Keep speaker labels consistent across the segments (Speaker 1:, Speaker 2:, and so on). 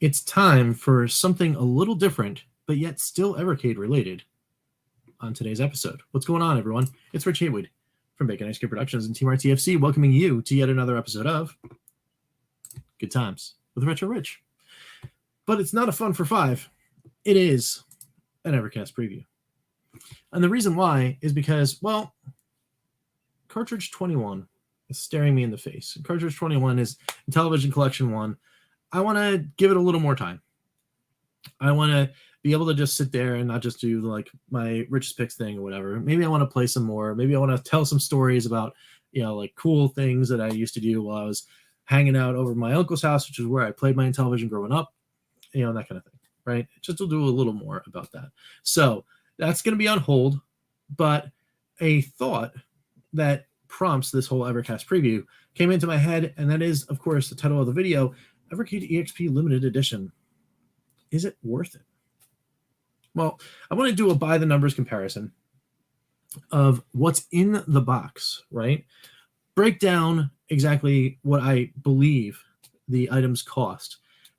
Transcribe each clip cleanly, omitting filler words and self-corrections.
Speaker 1: It's time for something a little different, but yet still Evercade related on today's episode. What's going on, everyone? It's Rich Haywood from Bacon Ice Cream Productions and Team RTFC, welcoming you to yet another episode of Good Times with Retro Rich. But it's not a fun for five. It is an Evercast preview. And the reason why is because, well, Cartridge 21 is staring me in the face. Cartridge 21 is Television Collection 1. I want to give it a little more time. I want to be able to just sit there and not just do like my richest picks thing or whatever. Maybe I want to play some more. Maybe I want to tell some stories about, like cool things that I used to do while I was hanging out over my uncle's house, which is where I played my Intellivision growing up, that kind of thing, right? Just to do a little more about that. So that's going to be on hold, but a thought that prompts this whole Evercast preview came into my head, and that is, of course, the title of the video, Evercade EXP Limited Edition. Is it worth it? Well, I want to do a by the numbers comparison of what's in the box, right? Break down exactly what I believe the items cost.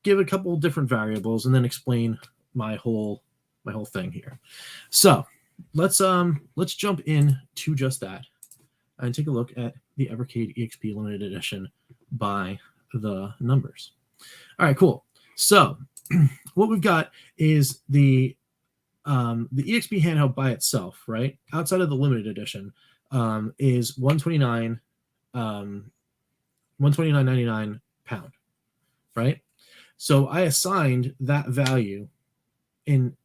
Speaker 1: Give a couple different variables and then explain my whole thing here. So let's jump into just that and take a look at the Evercade EXP Limited Edition by the numbers. All right, cool. So what we've got is the EXP handheld by itself, right? Outside of the limited edition, is $129.99 pound, right? So I assigned that value in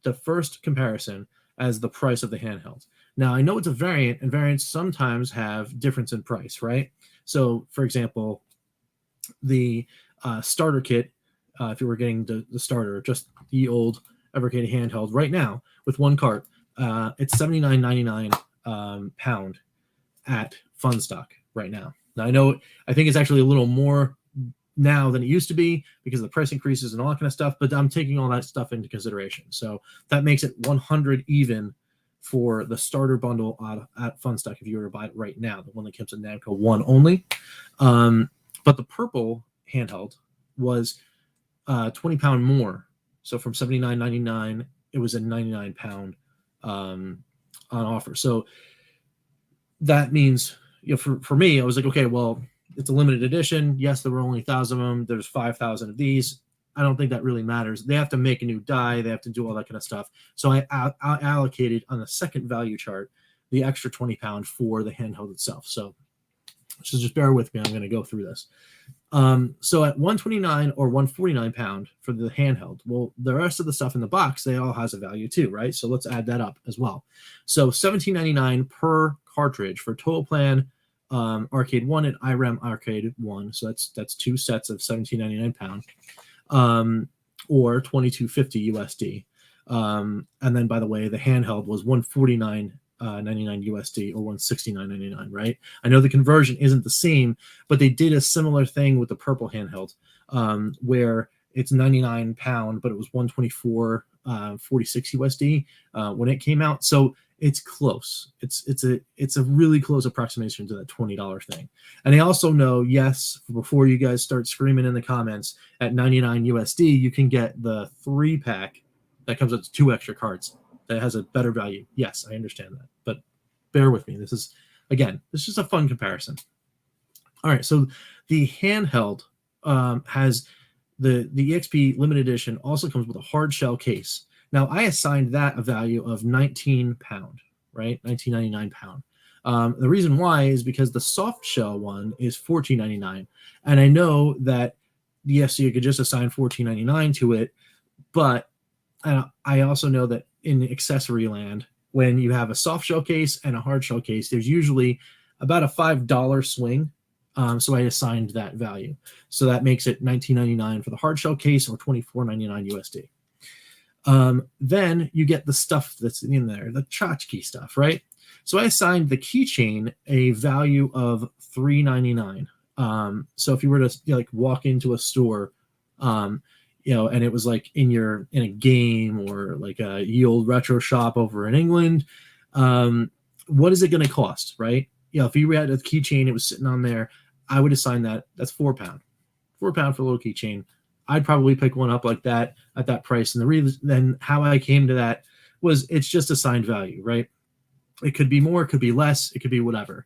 Speaker 1: the first comparison as the price of the handheld. Now I know it's a variant, and variants sometimes have difference in price, right? So for example, the starter kit, if you were getting the starter, just the old Evercade handheld right now with one cart, it's $79.99 pound at Funstock right now. Now I think it's actually a little more now than it used to be because of the price increases and all that kind of stuff, but I'm taking all that stuff into consideration. So that makes it 100 even for the starter bundle at Funstock if you were to buy it right now, the one that comes in Namco 1 only. But the purple handheld was 20 pound more. So from $79.99, it was a 99 pound on offer. So that means, for me, I was like, okay, well, it's a limited edition. Yes, there were only 1,000 of them. There's 5,000 of these. I don't think that really matters. They have to make a new die. They have to do all that kind of stuff. So I allocated on the second value chart the extra 20 pound for the handheld itself. So just bear with me. I'm going to go through this. So at 129 or 149 pound for the handheld, well, the rest of the stuff in the box, they all has a value too, right? So let's add that up as well. So $17.99 per cartridge for Total Plan Arcade 1 and IRAM Arcade 1. So that's two sets of $17.99 pound, or $22.50 USD. And then, by the way, the handheld was $149.99 USD or $169.99, right? I know the conversion isn't the same, but they did a similar thing with the purple handheld, where it's 99 pound, but it was 124.46 USD when it came out. So it's close. It's a really close approximation to that $20 thing. And I also know, yes, before you guys start screaming in the comments, at 99 USD, you can get the 3-pack that comes with 2 extra cards that has a better value. Yes, I understand that, but bear with me. This is just a fun comparison. All right, so the handheld has the EXP Limited Edition also comes with a hard shell case. Now, I assigned that a value of 19 pound, right? 19.99 pound. The reason why is because the soft shell one is $14.99, and I know that yes, you could just assign $14.99 to it, but I also know that in accessory land, when you have a soft shell case and a hard shell case, there's usually about a $5 swing. So I assigned that value. So that makes it $19.99 for the hard shell case or $24.99 USD. Then you get the stuff that's in there, the tchotchke stuff, right? So I assigned the keychain a value of $3.99. So if you were to walk into a store, and it was like in a game or like a ye old retro shop over in England, what is it going to cost, right? If you had a keychain, it was sitting on there, I would assign that's £4. £4 for a little keychain. I'd probably pick one up like that at that price. And the reason then how I came to that was it's just assigned value, right? It could be more, it could be less, it could be whatever.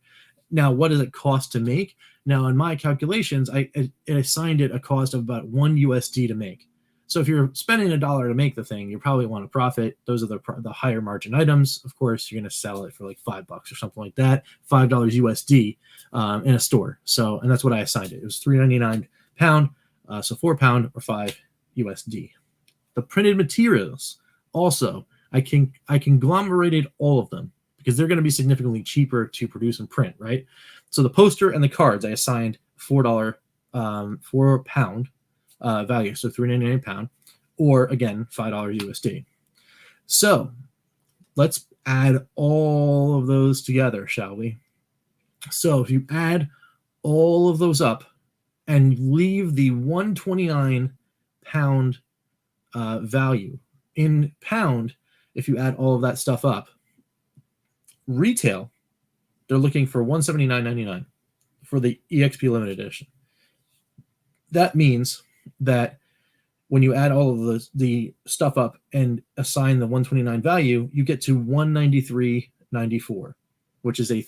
Speaker 1: Now, what does it cost to make? Now, in my calculations, I assigned it a cost of about $1 to make. So if you're spending $1 to make the thing, you probably want to profit. Those are the higher margin items. Of course, you're going to sell it for like $5 or something like that, $5 in a store. So, and that's what I assigned it. It was £3.99, so £4 or $5. The printed materials also, I conglomerated all of them because they're going to be significantly cheaper to produce and print, right? So the poster and the cards I assigned $4 value, so $3.99 a pound, or again $5 So let's add all of those together, shall we? So if you add all of those up and leave the 129 pound value in pound, if you add all of that stuff up, retail, they're looking for $179.99 for the EXP Limited Edition. That means that when you add all of the stuff up and assign the 129 value, you get to $193.94, which is a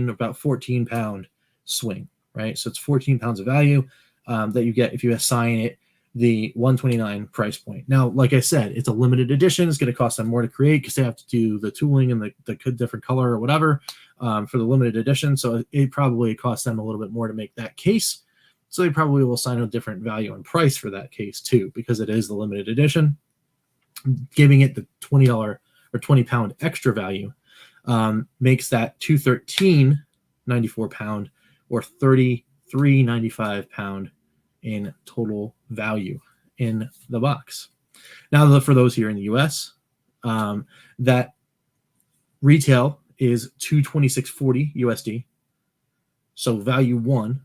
Speaker 1: about 14 pound swing, right? So it's 14 pounds of value that you get if you assign it the 129 price point. Now, like I said, it's a limited edition. It's going to cost them more to create because they have to do the tooling and the different color or whatever for the limited edition. So it probably costs them a little bit more to make that case. So they probably will assign a different value and price for that case too, because it is the limited edition. Giving it the $20 or 20 pound extra value makes that $213.94 pound or $33.95 pound in total value in the box. Now, for those here in the US, that retail is $226.40 USD. So value one,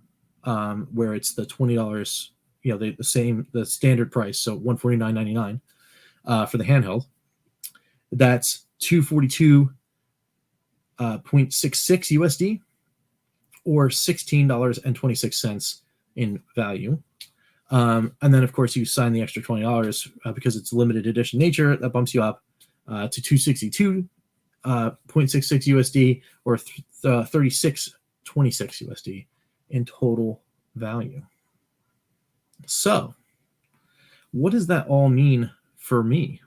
Speaker 1: where it's the $20, the standard price, so $149.99 for the handheld. That's $242.66 USD, or $16.26 in value. And then, of course, you sign the extra $20 because it's limited edition nature. That bumps you up to $262.66 USD, or $36.26 USD in total value. So, what does that all mean for me?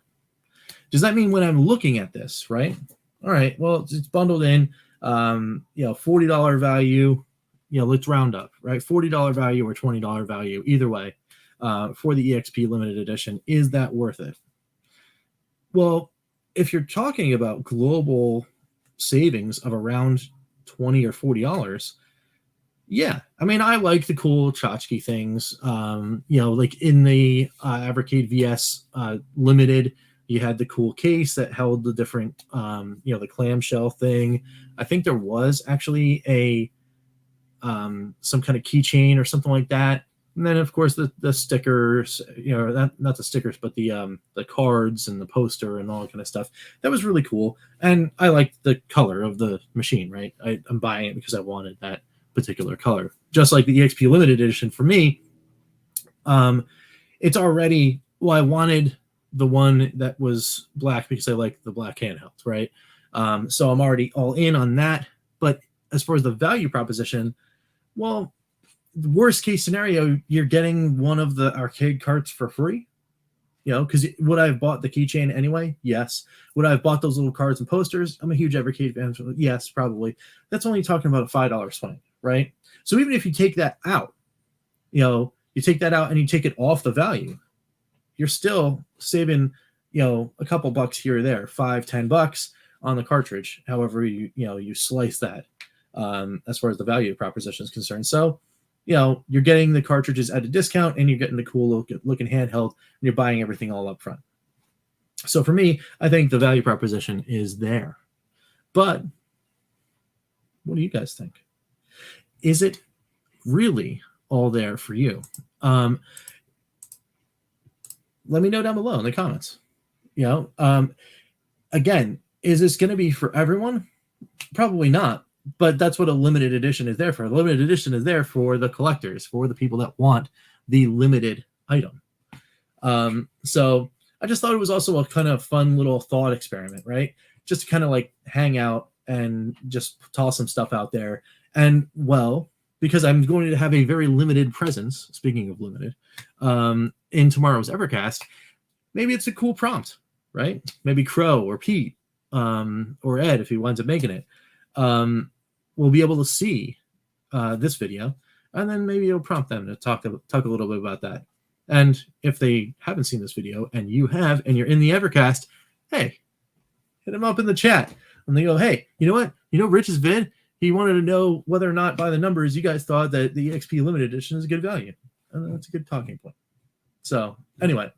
Speaker 1: Does that mean when I'm looking at this, right? All right, well, it's bundled in, $40 value. Let's round up, right? $40 value or $20 value, either way, for the EXP Limited Edition. Is that worth it? Well, if you're talking about global savings of around $20 or $40, yeah. I mean, I like the cool tchotchke things. Like in the Evercade VS Limited, you had the cool case that held the different, the clamshell thing. I think there was actually some kind of keychain or something like that. And then, of course, the stickers, not the stickers, but the cards and the poster and all that kind of stuff. That was really cool. And I liked the color of the machine, right? I'm buying it because I wanted that particular color. Just like the EXP Limited Edition for me, it's already, I wanted the one that was black because I like the black handhelds, right? So I'm already all in on that. But as far as the value proposition, well, worst case scenario, you're getting one of the arcade carts for free, because would I have bought the keychain anyway? Yes. Would I have bought those little cards and posters? I'm a huge Evercade fan. Yes, probably. That's only talking about a $5 swing, right? So even if you take that out, you take that out and you take it off the value, you're still saving, a couple bucks here or there, $5-10 on the cartridge, however you slice that, as far as the value proposition is concerned. So, you're getting the cartridges at a discount and you're getting the cool looking handheld and you're buying everything all up front. So for me, I think the value proposition is there. But what do you guys think? Is it really all there for you? Let me know down below in the comments. Again, is this going to be for everyone? Probably not. But that's what a limited edition is there for. A limited edition is there for the collectors, for the people that want the limited item. So I just thought it was also a kind of fun little thought experiment, right? Just to kind of like hang out and just toss some stuff out there. And well, because I'm going to have a very limited presence, speaking of limited, in tomorrow's Evercast, maybe it's a cool prompt, right? Maybe Crow or Pete or Ed, if he winds up making it, will be able to see this video, and then maybe it'll prompt them to talk a little bit about that. And if they haven't seen this video and you have, and you're in the Evercast, hey, hit them up in the chat. And they go, hey, you know what? You know Rich's vid? He wanted to know whether or not by the numbers you guys thought that the EXP Limited Edition is a good value. And that's a good talking point. So anyway,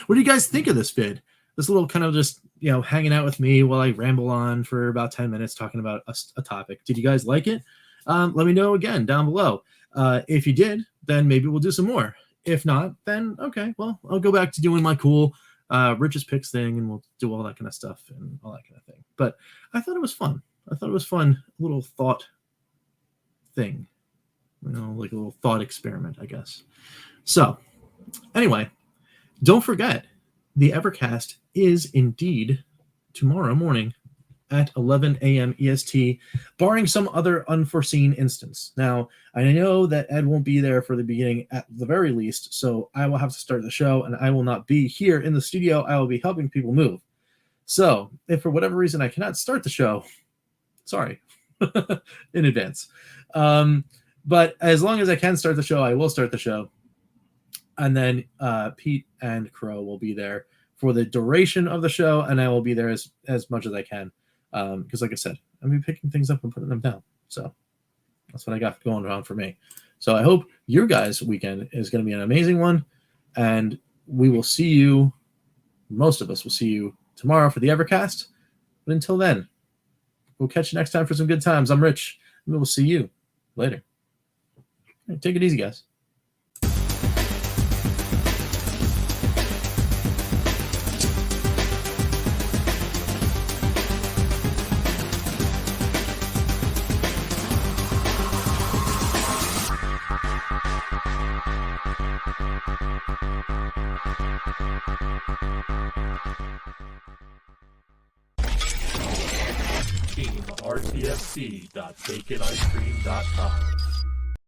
Speaker 1: what do you guys think of this vid? This little kind of just, hanging out with me while I ramble on for about 10 minutes talking about a topic. Did you guys like it? Let me know again down below. If you did, then maybe we'll do some more. If not, then okay, well, I'll go back to doing my cool Rich's Picks thing, and we'll do all that kind of stuff and all that kind of thing. But I thought it was fun. I thought it was fun, little thought thing. Like a little thought experiment, I guess. So, anyway, don't forget, the Evercast is indeed tomorrow morning at 11 a.m. EST, barring some other unforeseen instance. Now, I know that Ed won't be there for the beginning at the very least, so I will have to start the show, and I will not be here in the studio. I will be helping people move. So, if for whatever reason I cannot start the show, sorry, in advance. But as long as I can start the show, I will start the show. And then Pete and Crow will be there for the duration of the show, and I will be there as much as I can. Because like I said, I'm going to be picking things up and putting them down. So that's what I got going on for me. So I hope your guys' weekend is going to be an amazing one. And we will see you, most of us will see you tomorrow for the Evercast. But until then, we'll catch you next time for some good times. I'm Rich, and we will see you later. All right, take it easy, guys.
Speaker 2: RTFC.baconicecream.com